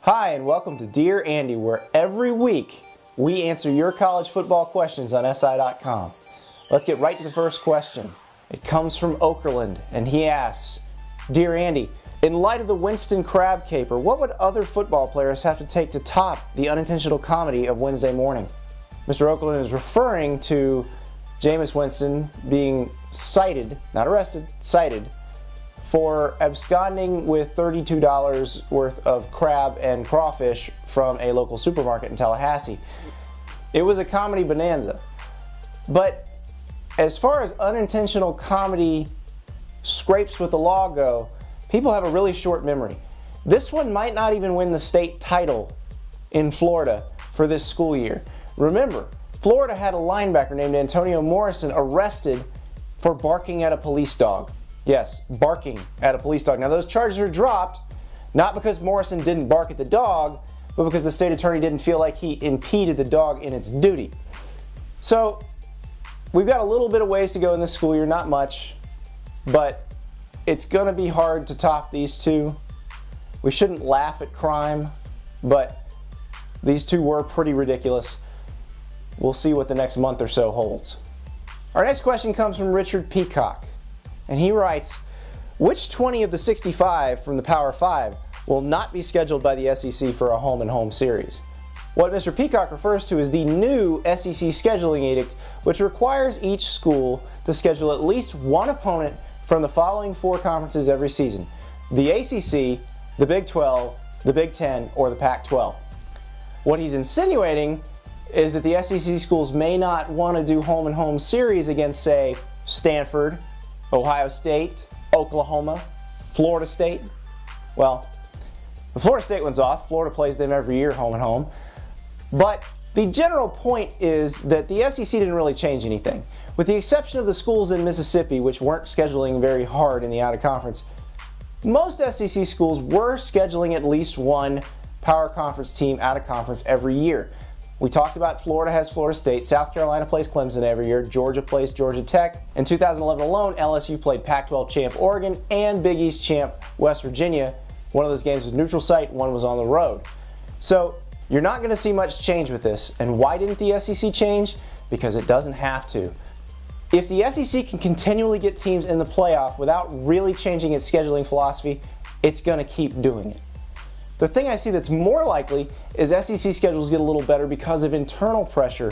Hi, and welcome to Dear Andy, where every week we answer your college football questions on SI.com. Let's get right to the first question. It comes from Okerlund, and he asks, Dear Andy, in light of the Winston crab caper, what would other football players have to take to top the unintentional comedy of Wednesday morning? Mr. Okerlund is referring to Jameis Winston being cited, not arrested, cited, for absconding with $32 worth of crab and crawfish from a local supermarket in Tallahassee. It was a comedy bonanza. But as far as unintentional comedy scrapes with the law go, people have a really short memory. This one might not even win the state title in Florida for this school year. Remember, Florida had a linebacker named Antonio Morrison arrested for barking at a police dog. Yes, barking at a police dog. Now those charges were dropped, not because Morrison didn't bark at the dog, but because the state attorney didn't feel like he impeded the dog in its duty. So we've got a little bit of ways to go in this school year, not much, but it's gonna be hard to top these two. We shouldn't laugh at crime, but these two were pretty ridiculous. We'll see what the next month or so holds. Our next question comes from Richard Peacock. And he writes, which 20 of the 65 from the Power 5 will not be scheduled by the SEC for a home-and-home series? What Mr. Peacock refers to is the new SEC scheduling edict, which requires each school to schedule at least one opponent from the following four conferences every season: the ACC, the Big 12, the Big 10, or the Pac-12. What he's insinuating is that the SEC schools may not want to do home-and-home series against, say, Stanford, Ohio State, Oklahoma, Florida State. Well, the Florida State one's off. Florida plays them every year, home and home. But the general point is that the SEC didn't really change anything. With the exception of the schools in Mississippi, which weren't scheduling very hard in the out-of-conference, most SEC schools were scheduling at least one power conference team out-of-conference every year. We talked about Florida has Florida State, South Carolina plays Clemson every year, Georgia plays Georgia Tech. In 2011 alone, LSU played Pac-12 champ Oregon and Big East champ West Virginia. One of those games was neutral site, one was on the road. So you're not going to see much change with this. And why didn't the SEC change? Because it doesn't have to. If the SEC can continually get teams in the playoff without really changing its scheduling philosophy, it's going to keep doing it. The thing I see that's more likely is SEC schedules get a little better because of internal pressure.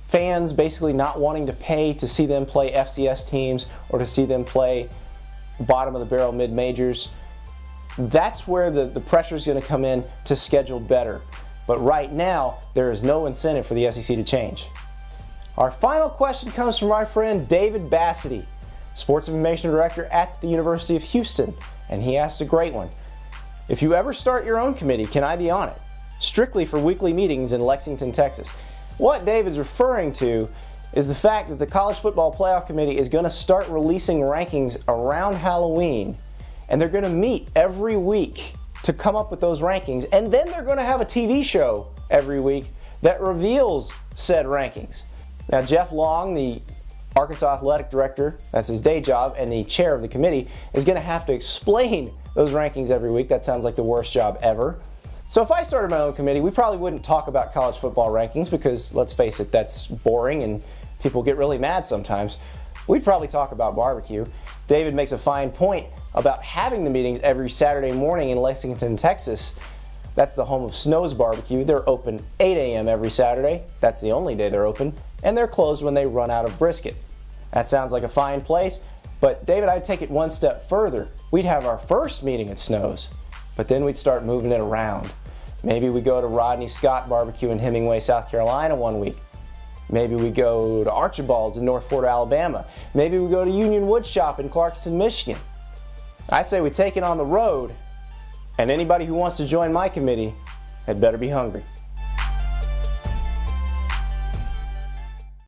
Fans basically not wanting to pay to see them play FCS teams or to see them play bottom of the barrel mid-majors. That's where the pressure is going to come in to schedule better. But right now, there is no incentive for the SEC to change. Our final question comes from our friend David Bassity, Sports Information Director at the University of Houston, and he asks a great one. If you ever start your own committee, can I be on it? Strictly for weekly meetings in Lexington, Texas. What David's referring to is the fact that the College Football Playoff Committee is going to start releasing rankings around Halloween, and they're going to meet every week to come up with those rankings, and then they're going to have a TV show every week that reveals said rankings. Now, Jeff Long, the Arkansas Athletic Director, that's his day job, and the chair of the committee, is going to have to explain those rankings every week. That sounds like the worst job ever. So if I started my own committee, we probably wouldn't talk about college football rankings because, let's face it, that's boring and people get really mad sometimes. We'd probably talk about barbecue. David makes a fine point about having the meetings every Saturday morning in Lexington, Texas. That's the home of Snow's Barbecue. They're open 8 a.m. every Saturday. That's the only day they're open. And they're closed when they run out of brisket. That sounds like a fine place, but David, I'd take it one step further. We'd have our first meeting at Snow's, but then we'd start moving it around. Maybe we go to Rodney Scott Barbecue in Hemingway, South Carolina one week. Maybe we go to Archibald's in North Port, Alabama. Maybe we go to Union Wood Shop in Clarkston, Michigan. I say we take it on the road, and anybody who wants to join my committee had better be hungry.